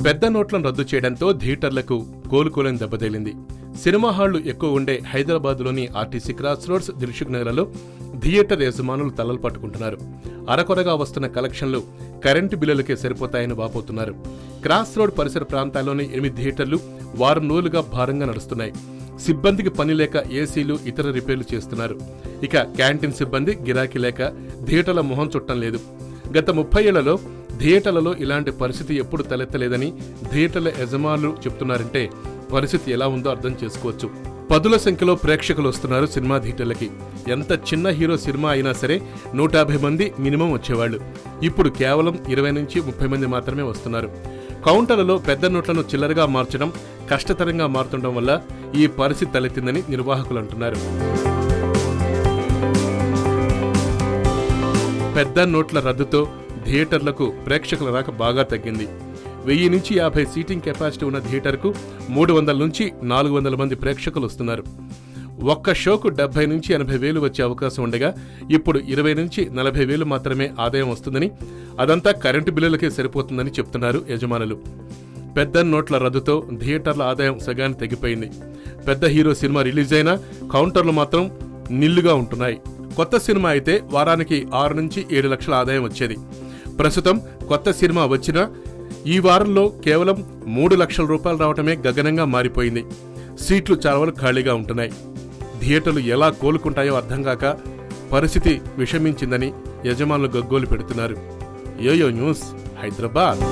పెద్ద నోట్లను రద్దు చేయడంతో థియేటర్లకు కోలుకోలేని దెబ్బతేలింది. సినిమా హాళ్లు ఎక్కువ ఉండే హైదరాబాద్లోని ఆర్టీసీ క్రాస్ రోడ్స్, దిల్సుఖ్ నగర్లలో థియేటర్ యజమానులు తలలు పట్టుకుంటున్నారు. అరకొరగా వస్తున్న కలెక్షన్లు కరెంటు బిల్లులకే సరిపోతాయని వాపోతున్నారు. క్రాస్ రోడ్ పరిసర ప్రాంతాల్లోని 8 థియేటర్లు వారం రోజులుగా భారంగా నడుస్తున్నాయి. సిబ్బందికి పని లేక ఏసీలు, ఇతర రిపేర్లు చేస్తున్నారు. ఇక క్యాంటీన్ సిబ్బంది గిరాకీ లేక థియేటర్ల మొహం చుట్టం లేదు. గత 30 ఏళ్లలో థియేటర్లలో ఇలాంటి పరిస్థితి ఎప్పుడు తలెత్తలేదని థియేటర్ల యజమానులు చెప్తున్నారంటే పరిస్థితి ఎలా ఉందో అర్థం చేసుకోవచ్చు. పదుల సంఖ్యలో ప్రేక్షకులు వస్తున్నారు సినిమా థియేటర్లకి. ఎంత చిన్న హీరో సినిమా అయినా సరే 150 మంది మినిమం వచ్చేవాళ్లు. ఇప్పుడు కేవలం 20 నుంచి 30 మంది మాత్రమే వస్తున్నారు. కౌంటర్లలో పెద్ద నోట్లను చిల్లరగా మార్చడం కష్టతరంగా మారుతుండడం వల్ల ఈ పరిస్థితి తలెత్తిందని నిర్వాహకులు అంటున్నారు. పెద్ద నోట్ల రద్దుతో థియేటర్లకు ప్రేక్షకుల రాక బాగా తగ్గింది. 1000 నుంచి 50 సీటింగ్ కెపాసిటీ ఉన్న థియేటర్కు 300 నుంచి 400 మంది ప్రేక్షకులు వస్తున్నారు. ఒక్క షోకు 70 నుంచి 80 వేలు వచ్చే అవకాశం ఉండగా ఇప్పుడు 20 నుంచి 40 వేలు మాత్రమే ఆదాయం వస్తుందని, అదంతా కరెంటు బిల్లులకే సరిపోతుందని చెప్తున్నారు యజమానులు. పెద్ద నోట్ల రద్దుతో థియేటర్ల ఆదాయం సగానికి తగ్గిపోయింది. పెద్ద హీరో సినిమా రిలీజ్ అయినా కౌంటర్లు మాత్రం నిల్లుగా ఉంటున్నాయి. కొత్త సినిమా అయితే వారానికి 6 నుంచి 7 లక్షల ఆదాయం వచ్చేది. ప్రస్తుతం కొత్త సినిమా వచ్చినా ఈ వారంలో కేవలం 3 లక్షల రూపాయలు రావటమే గగనంగా మారిపోయింది. సీట్లు చాలా వరకు ఖాళీగా ఉంటున్నాయి. థియేటర్లు ఎలా కోలుకుంటాయో అర్థం కాక పరిస్థితి విషమించిందని యజమానులు గగ్గోలు పెడుతున్నారు. YoYo News, Hyderabad.